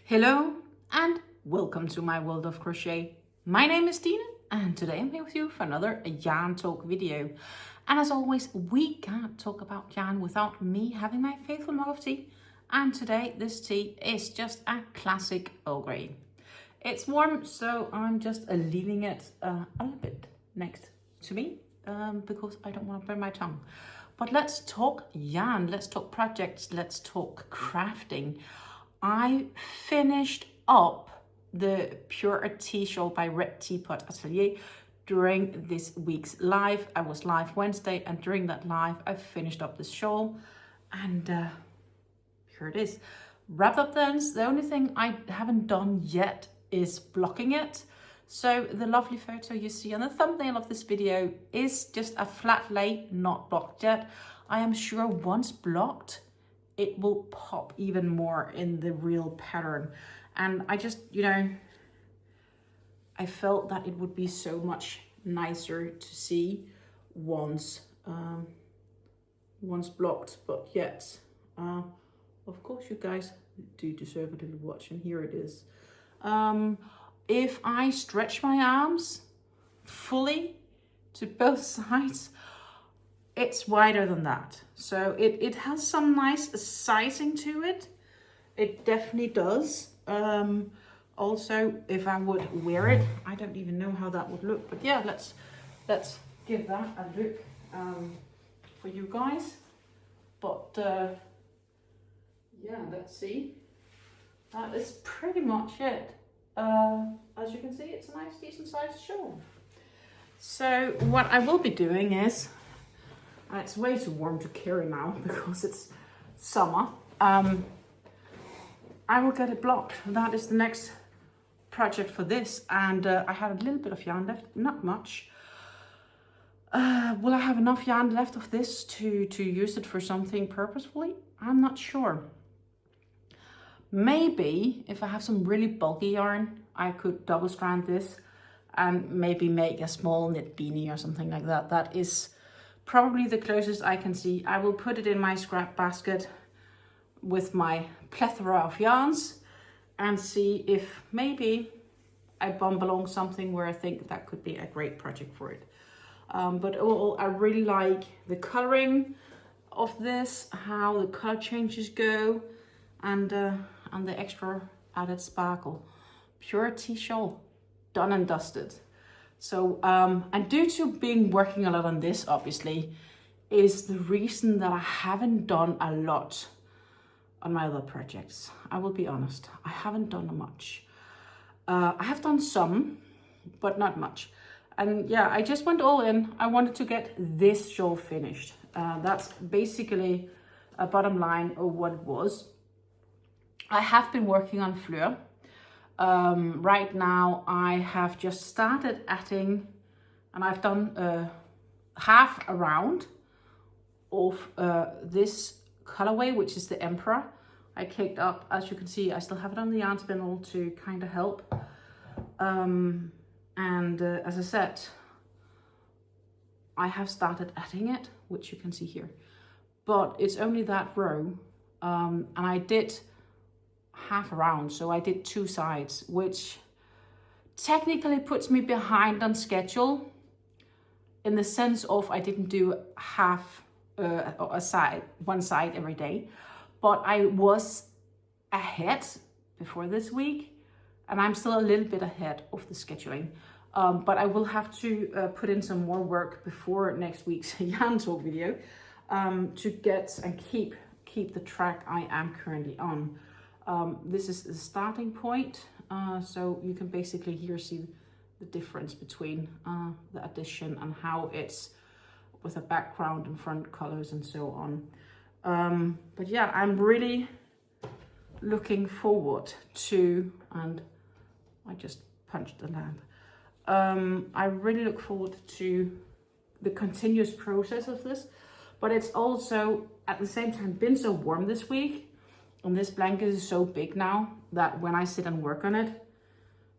Hello and welcome to my world of crochet. My name is Tina and today I'm here with you for another yarn talk video. And as always, we can't talk about yarn without me having my faithful mug of tea. And today this tea is just a classic Earl Grey. It's warm, so I'm just leaving it a little bit next to me because I don't want to burn my tongue. But let's talk yarn, let's talk projects, let's talk crafting. I finished up the PuErhTea Shawl by Red Teapot Atelier during this week's live. I was live Wednesday, and during that live I finished up this shawl, and here it is. Wrapped up the ends. The only thing I haven't done yet is blocking it. So the lovely photo you see on the thumbnail of this video is just a flat lay, not blocked yet. I am sure once blocked, it will pop even more in the real pattern. And I just, I felt that it would be so much nicer to see once blocked, but yet, of course you guys do deserve a little watch, and here it is. If I stretch my arms fully to both sides, it's wider than that. So it has some nice sizing to it. It definitely does. Also, if I would wear it, I don't even know how that would look. But yeah, let's give that a look for you guys. But yeah, let's see. That is pretty much it. As you can see, it's a nice, decent sized shawl. So what I will be doing is, it's way too warm to carry now because it's summer. I will get it blocked. That is the next project for this. And I had a little bit of yarn left, not much. Will I have enough yarn left of this to use it for something purposefully? I'm not sure. Maybe if I have some really bulky yarn, I could double strand this and maybe make a small knit beanie or something like that. That is probably the closest I can see. I will put it in my scrap basket with my plethora of yarns and see if maybe I bump along something where I think that could be a great project for it. But overall, I really like the coloring of this, how the color changes go, and the extra added sparkle. PuErhTea Shawl, done and dusted. So, and due to working a lot on this, obviously, is the reason that I haven't done a lot on my other projects. I will be honest, I haven't done much. I have done some, but not much. And yeah, I just went all in. I wanted to get this shawl finished. That's basically a bottom line of what it was. I have been working on Fleur. Right now I have just started atting, and I've done half a round of this colorway, which is the Emperor. I caked up, as you can see, I still have it on the yarn spindle to kind of help. As I said, I have started atting it, which you can see here, but it's only that row, and I did half around, so I did two sides, which technically puts me behind on schedule in the sense of I didn't do one side every day, but I was ahead before this week, and I'm still a little bit ahead of the scheduling. But I will have to put in some more work before next week's yarn talk video to get and keep the track I am currently on. This is the starting point, so you can basically here see the difference between the addition and how it's with a background and front colors and so on. But yeah, I'm really looking forward to, and I just punched the lamp. I really look forward to the continuous process of this, but it's also at the same time been so warm this week. And this blanket is so big now that when I sit and work on it,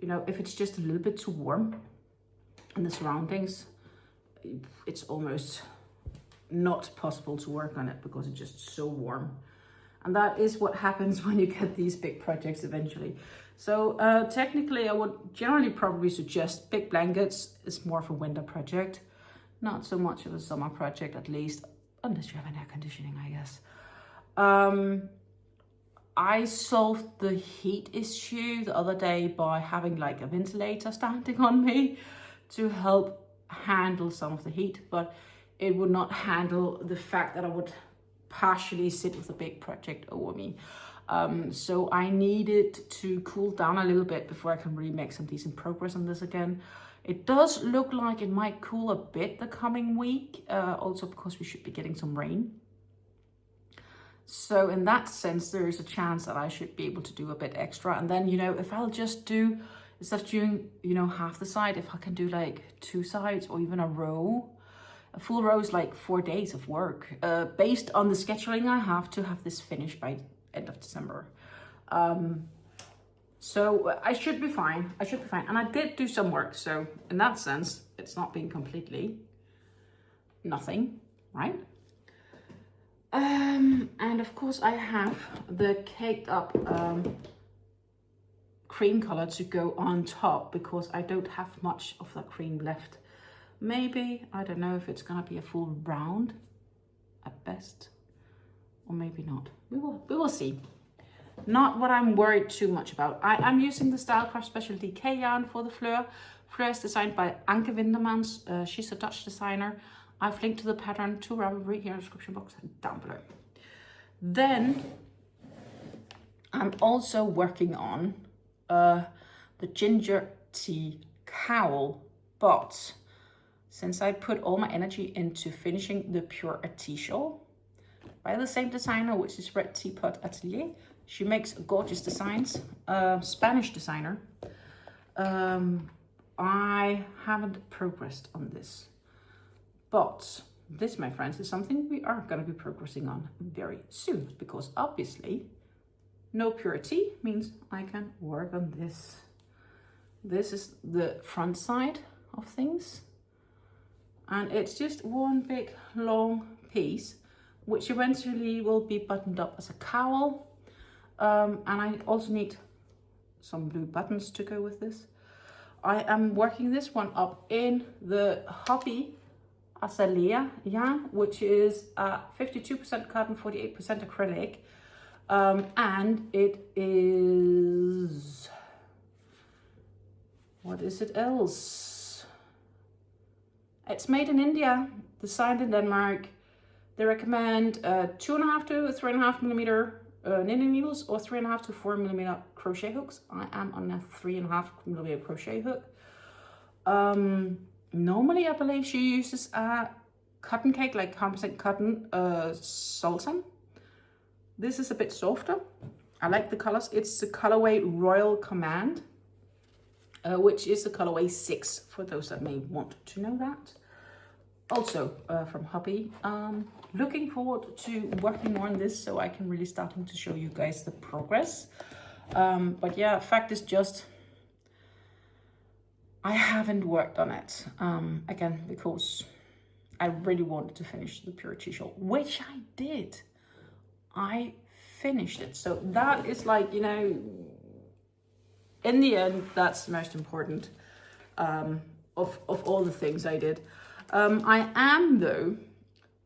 if it's just a little bit too warm in the surroundings, it's almost not possible to work on it because it's just so warm. And that is what happens when you get these big projects eventually. So technically I would generally probably suggest big blankets is more of a winter project, not so much of a summer project, at least, unless you have an air conditioning, I guess. I solved the heat issue the other day by having like a ventilator standing on me to help handle some of the heat, but it would not handle the fact that I would partially sit with a big project over me. So I needed to cool down a little bit before I can really make some decent progress on this again. It does look like it might cool a bit the coming week, also because we should be getting some rain. So in that sense, there is a chance that I should be able to do a bit extra. And then, you know, if I'll just do, instead of doing, you know, half the side, if I can do like 2 sides or even a row. A full row is like 4 days of work. Based on the scheduling, I have to have this finished by end of December. So I should be fine. I should be fine. And I did do some work. So in that sense, it's not been completely nothing, right? And of course I have the caked up cream color to go on top because I don't have much of that cream left. Maybe, I don't know if it's gonna be a full round at best, or maybe not. We will see. Not what I'm worried too much about. I'm using the Stylecraft Special DK yarn for the Fleur. Fleur is designed by Anke Wintermans. She's a Dutch designer. I've linked to the pattern to Ravelry here in the description box down below. Then I'm also working on the GingerTea cowl, but since I put all my energy into finishing the PuErhTea Shawl by the same designer, which is Red Teapot Atelier. She makes gorgeous designs, Spanish designer. I haven't progressed on this, but this, my friends, is something we are going to be progressing on very soon, because obviously no PuErhTea means I can work on this. This is the front side of things. And it's just one big long piece, which eventually will be buttoned up as a cowl. And I also need some blue buttons to go with this. I am working this one up in the Hobbii Azalea yarn, which is 52% cotton, 48% acrylic. And it is, what is it else? It's made in India, designed in Denmark. They recommend 2.5 to 3.5 millimeter knitting needles or 3.5 to 4 millimeter crochet hooks. I am on a 3.5 millimeter crochet hook. Normally, I believe she uses a cotton cake, like 100% cotton sultan. This is a bit softer. I like the colors. It's the colorway Royal Command, which is the colorway 6 for those that may want to know that. Also from Hobbii. Looking forward to working more on this so I can really start to show you guys the progress. But yeah, fact is just I haven't worked on it again because I really wanted to finish the PuErhTea Shawl, which I did. I finished it, so that is like, you know, in the end, that's the most important of all the things I did.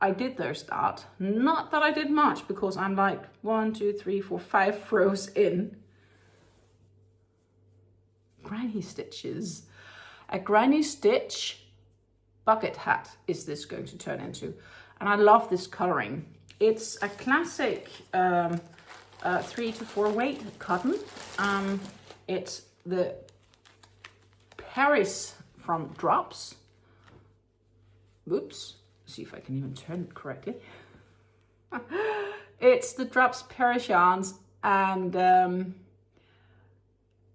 I did though start, not that I did much, because I'm like 1, 2, 3, 4, 5 rows in. Granny stitches. A granny stitch bucket hat is this going to turn into. And I love this coloring. It's a classic 3 to 4 weight cotton. It's the Paris from Drops. Oops, see if I can even turn it correctly. It's the Drops Paris yarns, and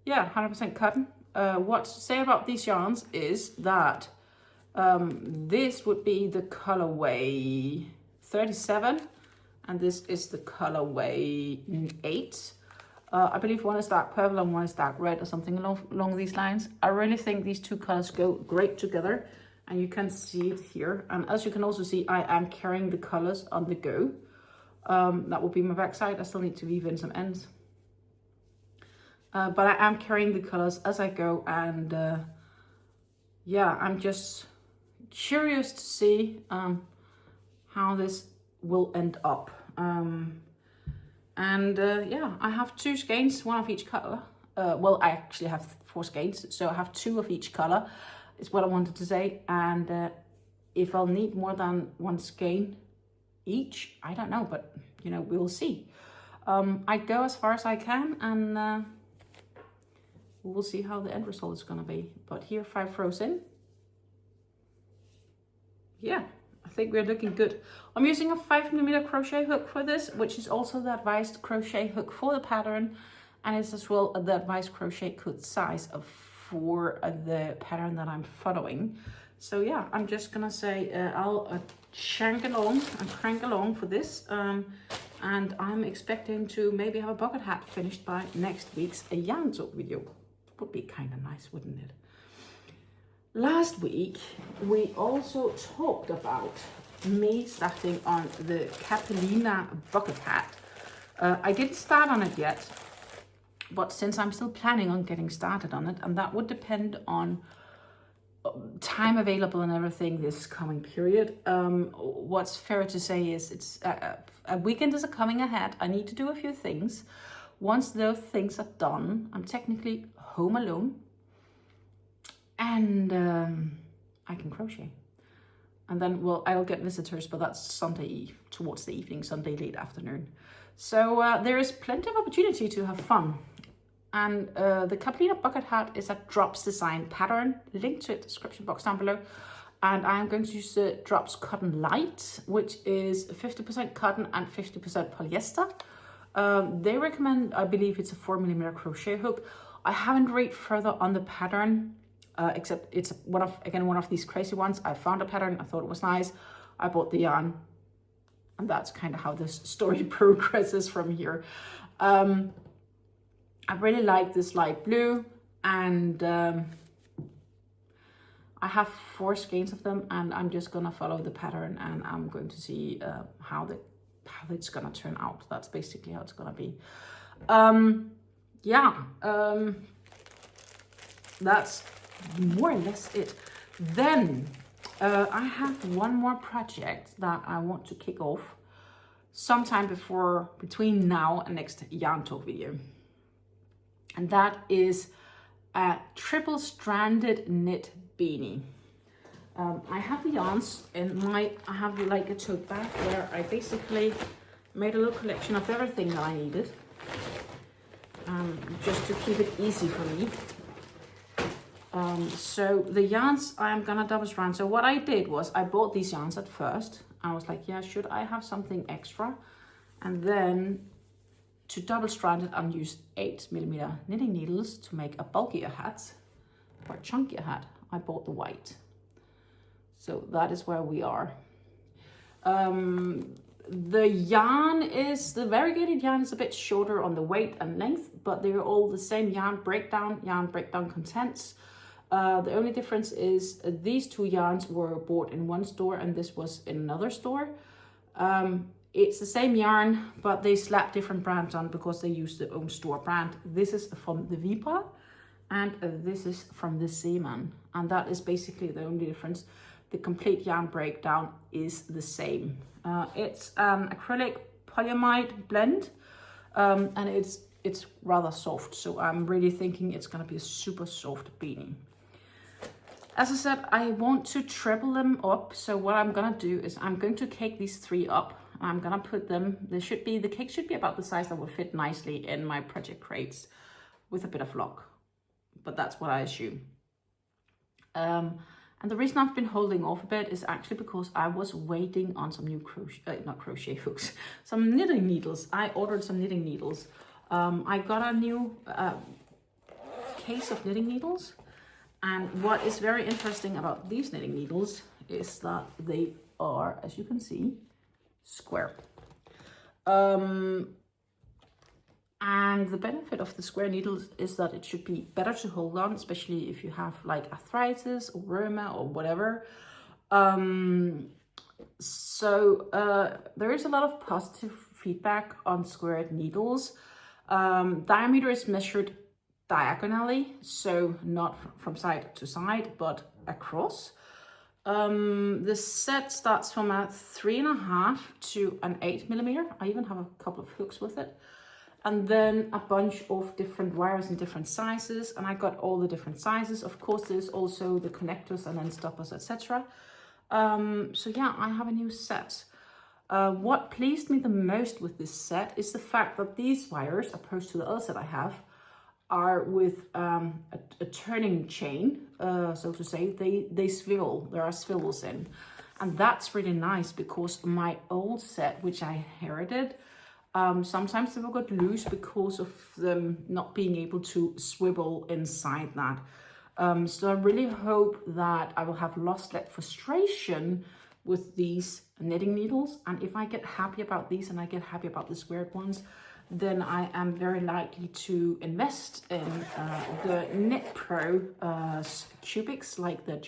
yeah, 100% cotton. What to say about these yarns is that this would be the colorway 37, and this is the colorway 8. I believe one is dark purple and one is dark red or something along these lines. I really think these two colors go great together, and you can see it here. And as you can also see, I am carrying the colors on the go. That will be my back side. I still need to weave in some ends. But I am carrying the colors as I go, and yeah, I'm just curious to see how this will end up. Yeah, I have 2 skeins, 1 of each color. Well, I actually have 4 skeins, so I have 2 of each color, is what I wanted to say. And if I'll need more than 1 skein each, I don't know, but you know, we'll see. I go as far as I can, and we'll see how the end result is gonna be. But here, 5 rows in. Yeah, I think we're looking good. I'm using a 5mm crochet hook for this, which is also the advised crochet hook for the pattern, and it's as well the advised crochet hook size for the pattern that I'm following. So yeah, I'm just gonna say I'll shank along and crank along for this, and I'm expecting to maybe have a bucket hat finished by next week's yarn talk video. Would be kind of nice, wouldn't it? Last week we also talked about me starting on the Capelina bucket hat. I didn't start on it yet, but since I'm still planning on getting started on it, and that would depend on time available and everything this coming period, what's fair to say is it's a weekend is coming ahead. I need to do a few things. Once those things are done, I'm technically home alone, and I can crochet. And then, well, I'll get visitors, but that's Sunday towards the evening, Sunday late afternoon. So there is plenty of opportunity to have fun. And the Capelina bucket hat is a drops design pattern. Link to it in the description box down below. And I'm going to use the Drops Cotton Light, which is 50% cotton and 50% polyester. They recommend, I believe it's a 4mm crochet hook. I haven't read further on the pattern, except it's one of these crazy ones. I found a pattern, I thought it was nice. I bought the yarn, and that's kind of how this story progresses from here. I really like this light blue, and I have 4 skeins of them, and I'm just gonna follow the pattern, and I'm going to see how it's gonna turn out. That's basically how it's gonna be. That's more or less it. Then I have one more project that I want to kick off sometime between now and next yarn talk video, and that is a triple stranded knit beanie. I have the yarns in I have like a tote bag where I basically made a little collection of everything that I needed, just to keep it easy for me. So the yarns I'm gonna double strand. So what I did was I bought these yarns at first. I was like, yeah, should I have something extra? And then to double strand it, I used 8mm knitting needles to make a bulkier hat or chunkier hat. I bought the white. So that is where we are. The yarn is, the variegated yarn is a bit shorter on the weight and length, but they're all the same yarn breakdown contents. The only difference is these 2 yarns were bought in one store and this was in another store. It's the same yarn, but they slap different brands on because they use their own store brand. This is from the Vipa, and this is from the Seaman, and that is basically the only difference. The complete yarn breakdown is the same. It's an acrylic polyamide blend, and it's rather soft, so I'm really thinking it's gonna be a super soft beanie. As I said, I want to treble them up, so what I'm gonna do is I'm going to cake these 3 up. I'm gonna put them, the cake should be about the size that will fit nicely in my project crates with a bit of luck, but that's what I assume. And the reason I've been holding off a bit is actually because I was waiting on some new crochet hooks, some knitting needles. I ordered some knitting needles. I got a new case of knitting needles, and what is very interesting about these knitting needles is that they are, as you can see, square. And the benefit of the square needles is that it should be better to hold on, especially if you have like arthritis or rheuma or whatever. So there is a lot of positive feedback on squared needles. Diameter is measured diagonally, so not from side to side, but across. The set starts from a 3.5 to an 8 millimeter. I even have a couple of hooks with it. And then a bunch of different wires in different sizes. And I got all the different sizes. Of course, there's also the connectors and then stoppers, etc. So yeah, I have a new set. What pleased me the most with this set is the fact that these wires, opposed to the other set I have, are with a turning chain, so to say. They swivel, there are swivels in. And that's really nice because my old set, which I inherited, sometimes they will get loose because of them not being able to swivel inside that. So I really hope that I will have lost that frustration with these knitting needles. And if I get happy about these and I get happy about the squared ones, then I am very likely to invest in the Knit Pro cubics, like the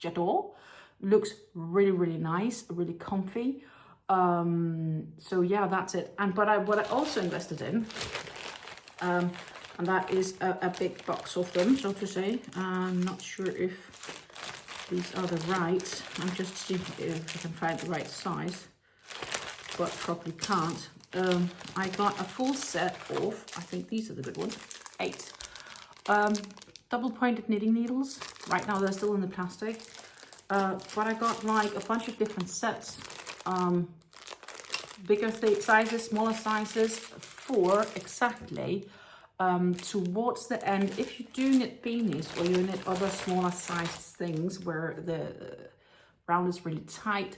Jador. Looks really, really nice, really comfy. So yeah, that's it. And what I also invested in, and that is a big box of them, so to say. I'm not sure if these are the right. I'm just seeing if I can find the right size, but probably can't. I got a full set of, I think these are the good ones, 8 double pointed knitting needles. Right now they're still in the plastic, but I got like a bunch of different sets, bigger sizes, smaller sizes, for exactly towards the end. If you do knit beanies or you knit other smaller sized things where the round is really tight,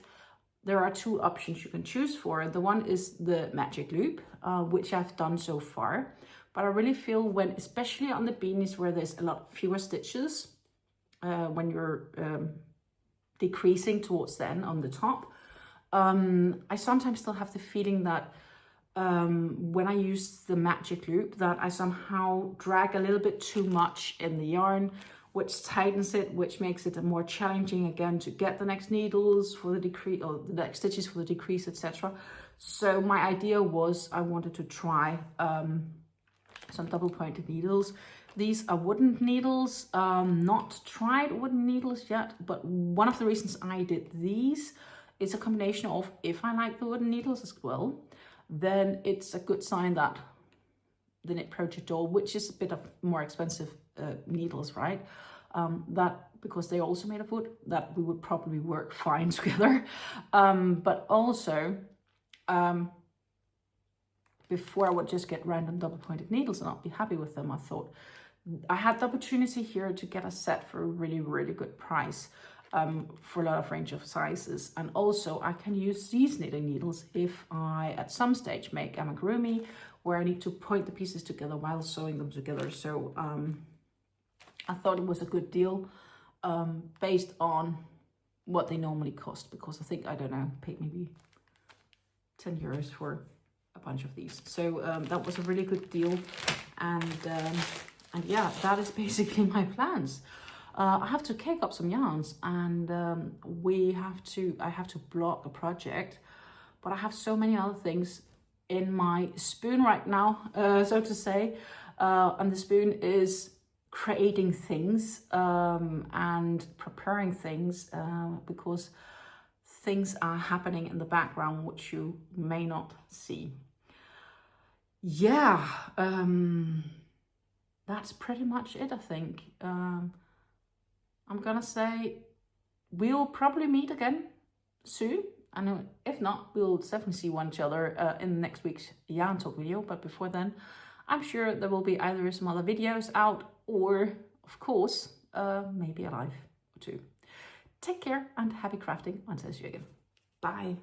there are 2 options you can choose for. The one is the magic loop, which I've done so far. But I really feel when, especially on the beanies where there's a lot fewer stitches, when you're decreasing towards the end on the top, I sometimes still have the feeling that when I use the magic loop, that I somehow drag a little bit too much in the yarn, which tightens it, which makes it more challenging again to get the next needles for the decrease, or the next stitches for the decrease, etc. So my idea was I wanted to try some double pointed needles. These are wooden needles, not tried wooden needles yet, but one of the reasons I did these is a combination of, if I like the wooden needles as well, then it's a good sign that the Knit Pro Jador, which is a bit of more expensive needles, right? That, because they're also made of wood, that we would probably work fine together. But also, before I would just get random double pointed needles and not be happy with them, I thought I had the opportunity here to get a set for a really, really good price, for a lot of range of sizes. And also I can use these knitting needles if I at some stage make amigurumi where I need to point the pieces together while sewing them together. So I thought it was a good deal, based on what they normally cost, because I think, I don't know, paid maybe 10 euros for a bunch of these. So that was a really good deal. And yeah, that is basically my plans. I have to cake up some yarns, and I have to block a project, but I have so many other things in my spoon right now, so to say, and the spoon is creating things and preparing things, because things are happening in the background which you may not see. Yeah, that's pretty much it, I think. I'm gonna say we'll probably meet again soon, and if not, we'll definitely see each other in next week's yarn talk video. But before then, I'm sure there will be either some other videos out, or of course maybe a live or 2. Take care and happy crafting until I see you again. Bye.